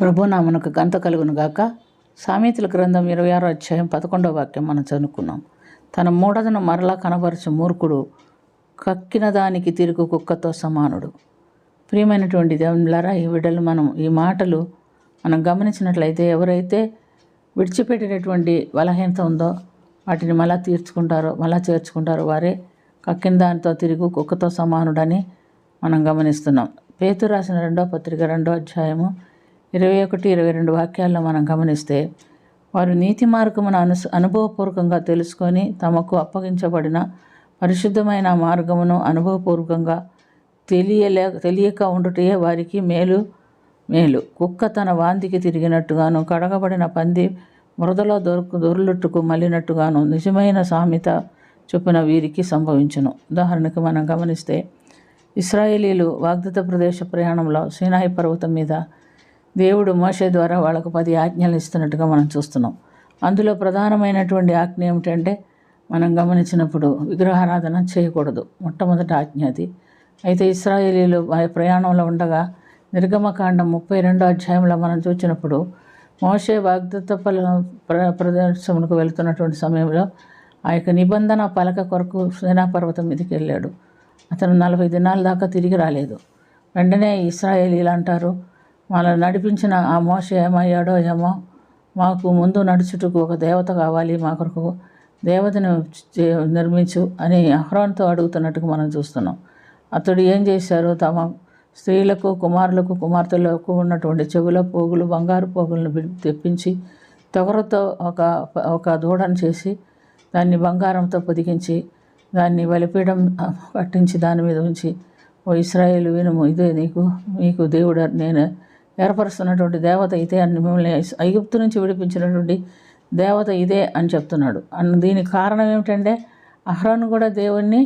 ప్రభునామనకు గంత కలుగును గాక. సామెతల గ్రంథం 26వ అధ్యాయం 11వ వాక్యం మనం చదువుకున్నాం. తన మూఢతను మరలా కనబరచు మూర్ఖుడు కక్కిన దానికి తిరుగు కుక్కతో సమానుడు. ప్రియమైనటువంటి దేవులారా, ఈ మాటలు మనం గమనించినట్లయితే ఎవరైతే విడిచిపెట్టినటువంటి బలహీనత ఉందో వాటిని మళ్ళా చేర్చుకుంటారో వారే కక్కిన దానితో తిరుగు కుక్కతో సమానుడని మనం గమనిస్తున్నాం. పేతురు రాసిన 2వ పత్రిక 2వ అధ్యాయము 21-22 వాక్యాల్లో మనం గమనిస్తే, వారు నీతి మార్గమును అనుభవపూర్వకంగా తెలుసుకొని తమకు అప్పగించబడిన పరిశుద్ధమైన మార్గమును అనుభవపూర్వకంగా తెలియక ఉండుటే వారికి మేలు. కుక్క తన వాంతికి తిరిగినట్టుగాను, కడగబడిన పంది బురదలో దొర్లుట్టుకు మళ్ళినట్టుగాను నిజమైన సామెత చొప్పున వీరికి సంభవించును. ఉదాహరణకు మనం గమనిస్తే, ఇశ్రాయేలీలు వాగ్దత్త ప్రదేశ ప్రయాణంలో సీనాయి పర్వతం మీద దేవుడు మోషే ద్వారా వాళ్ళకు 10 ఆజ్ఞలు ఇస్తున్నట్టుగా మనం చూస్తున్నాం. అందులో ప్రధానమైనటువంటి ఆజ్ఞ ఏమిటంటే, మనం గమనించినప్పుడు విగ్రహారాధన చేయకూడదు. మొట్టమొదటి ఆజ్ఞ అది. అయితే ఇశ్రాయేలీలు ప్రయాణంలో ఉండగా నిర్గమకాండం 32వ అధ్యాయంలో మనం చూసినప్పుడు, మోషే వాగ్దత్త ప్రదేశమునకు వెళుతున్నటువంటి సమయంలో ఆ యొక్క నిబంధన పలక కొరకు సీనా పర్వతం మీదకి వెళ్ళాడు. అతను 40 దినాల దాకా తిరిగి రాలేదు. వెంటనే ఇశ్రాయేలీలు అంటారు, మనల్ని నడిపించిన ఆ మోషే ఏమయ్యాడో ఏమో, మాకు ముందు నడుచుటకు ఒక దేవత కావాలి, మా కొరకు దేవతను నిర్మించు అని అహరోనుతో అడుగుతున్నట్టుగా మనం చూస్తున్నాం. అతడు ఏం చేశారు, తమ స్త్రీలకు, కుమారులకు, కుమార్తెలకు ఉన్నటువంటి చెవుల పోగులు, బంగారు పోగులను తెప్పించి తొగరతో ఒక దూడను చేసి దాన్ని బంగారంతో పొదిగించి దాన్ని బలిపీఠం కట్టించి దాని మీద ఉంచి, ఓ ఇశ్రాయేలు వినుము, ఇదే మీకు దేవుడు నేను ఏర్పరుస్తున్నటువంటి దేవత ఇదే అని, మిమ్మల్ని ఐగుప్తు నుంచి విడిపించినటువంటి దేవత ఇదే అని చెప్తున్నాడు. దీనికి కారణం ఏమిటంటే, అహరోను కూడా దేవుణ్ణి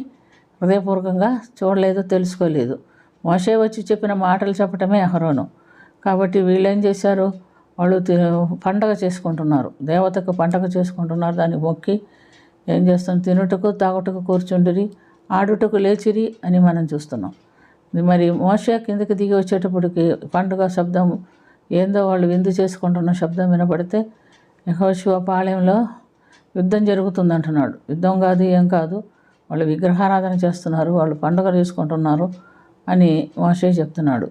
హృదయపూర్వకంగా చూడలేదు, తెలుసుకోలేదు. మోషే వచ్చి చెప్పిన మాటలు చెప్పటమే అహరోను. కాబట్టి వీళ్ళు ఏం చేశారు, వాళ్ళు పండగ చేసుకుంటున్నారు, దేవతకు పండగ చేసుకుంటున్నారు. దాన్ని మొక్కి ఏం చేస్తాం, తినుటకు తాగుటకు కూర్చుండిరి, ఆడుటకు లేచిరి అని మనం చూస్తున్నాం. మరి మోషే కిందకి దిగి వచ్చేటప్పటికి పండుగ శబ్దం ఏందో, వాళ్ళు విందు చేసుకుంటున్న శబ్దం వినపడితే, యెహోషువ పాళెంలో యుద్ధం జరుగుతుంది అంటున్నాడు. యుద్ధం కాదు, ఏం కాదు, వాళ్ళు విగ్రహారాధన చేస్తున్నారు, వాళ్ళు పండుగ చేసుకుంటున్నారు అని మోషే చెప్తున్నాడు.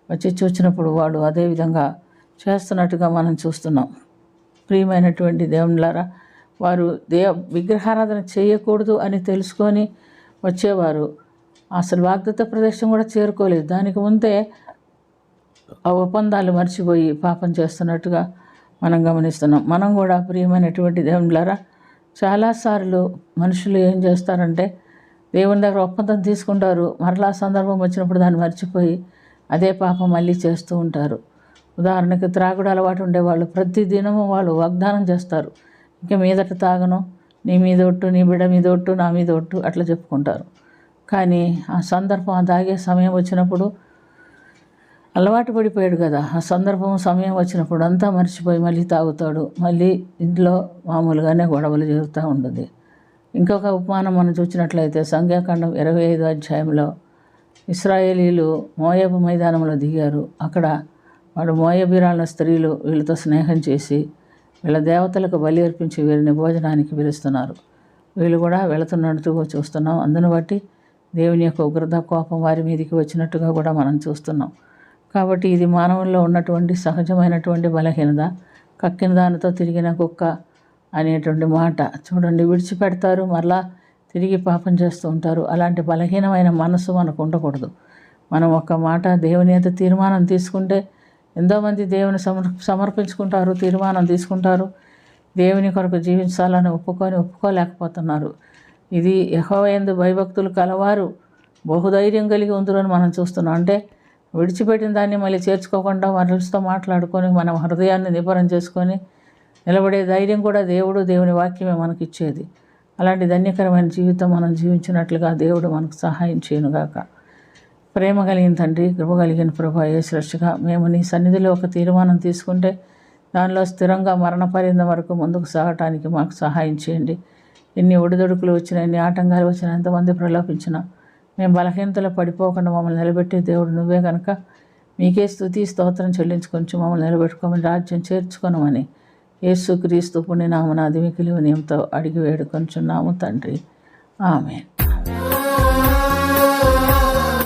వచ్చి చూసినప్పుడు వాడు అదే విధంగా చేస్తున్నట్టుగా మనం చూస్తున్నాం. ప్రియమైనటువంటి దేవునిలారా, వారు విగ్రహారాధన చేయకూడదు అని తెలుసుకొని వచ్చేవారు. అసలు వాగ్దత్త ప్రదేశం కూడా చేరుకోలేదు. దానికి ముందే ఆ ఒప్పందాలు మర్చిపోయి పాపం చేస్తున్నట్టుగా మనం గమనిస్తున్నాం. మనం కూడా ప్రియమైనటువంటి దేవునిలారా, చాలాసార్లు మనుషులు ఏం చేస్తారంటే, దేవుని దగ్గర ఒప్పందం తీసుకుంటారు, మరలా సందర్భం వచ్చినప్పుడు దాన్ని మర్చిపోయి అదే పాపం మళ్ళీ చేస్తూ ఉంటారు. ఉదాహరణకి త్రాగుడు అలవాటు ఉండేవాళ్ళు ప్రతిదినము వాళ్ళు వాగ్దానం చేస్తారు, ఇంకా మీదట తాగను, నీ మీద ఒట్టు, నీ బిడ్డ మీద ఒట్టు, నా మీద ఒట్టు అట్లా చెప్పుకుంటారు. కానీ ఆ సందర్భం, ఆ తాగే సమయం వచ్చినప్పుడు అలవాటు పడిపోయాడు కదా, ఆ సమయం వచ్చినప్పుడు అంతా మర్చిపోయి మళ్ళీ తాగుతాడు. మళ్ళీ ఇంట్లో మామూలుగానే గొడవలు జరుగుతూ ఉంటుంది. ఇంకొక ఉపమానం మనం చూసినట్లయితే, సంఖ్యాకాండం 25వ అధ్యాయంలో ఇశ్రాయేలీలు మోయాబు మైదానంలో దిగారు. అక్కడ వాడు మోయాబీరాల స్త్రీలు వీళ్ళతో స్నేహం చేసి వీళ్ళ దేవతలకు బలి అర్పించి వీరిని భోజనానికి పిలుస్తున్నారు. వీళ్ళు కూడా వెళుతున్నట్టు చూస్తున్నాం. అందును బట్టి దేవుని యొక్క ఉగ్రత కోపం వారి మీదకి వచ్చినట్టుగా కూడా మనం చూస్తున్నాం. కాబట్టి ఇది మానవుల్లో ఉన్నటువంటి సహజమైనటువంటి బలహీనత. కక్కిన దానితో తిరిగిన కుక్క అనేటువంటి మాట చూడండి, విడిచిపెడతారు, మరలా తిరిగి పాపం చేస్తూ ఉంటారు. అలాంటి బలహీనమైన మనసు మనకు ఉండకూడదు. మనం ఒక్క మాట దేవుని యొక్క తీర్మానం తీసుకుంటే, ఎంతోమంది దేవుని సమర్పించుకుంటారు, తీర్మానం తీసుకుంటారు, దేవుని కొరకు జీవించాలని ఒప్పుకోలేకపోతున్నారు. ఇది యెహోవా యందు భయభక్తులు కలవారు బహుధైర్యం కలిగి ఉందరని మనం చూస్తున్నాం. అంటే విడిచిపెట్టిన దాన్ని మళ్ళీ చేర్చుకోకుండా మనుషులతో మాట్లాడుకొని మనం హృదయాన్ని నిబ్బరం చేసుకొని నిలబడే ధైర్యం కూడా దేవుని వాక్యమే మనకి ఇచ్చేది. అలాంటి ధన్యకరమైన జీవితం మనం జీవించినట్లుగా దేవుడు మనకు సహాయం చేయనుగాక. ప్రేమ కలిగిన తండ్రి, కృప కలిగిన ప్రభా, యేసు రక్షగా, మేము నీ సన్నిధిలో ఒక తీర్మానం తీసుకుంటే దానిలో స్థిరంగా మరణపర్యంతం వరకు ముందుకు సాగటానికి మాకు సహాయం చేయండి. ఎన్ని ఒడిదొడుకులు వచ్చినా, ఎన్ని ఆటంకాలు వచ్చినా, ఎంతమంది ప్రలోభించినా మేము బలహీనతలో పడిపోకుండా మమ్మల్ని నిలబెట్టే దేవుడు నువ్వే కనుక మీకే స్తుతి స్తోత్రం చెల్లించుకొని మమ్మల్ని నిలబెట్టుకోమని రాజ్యం చేర్చుకొనమని యేసుక్రీస్తు పుణ్యనామన అదిమికిలి వినయంతో అడిగి వేడుకొంచున్నాము తండ్రి. ఆమేన్.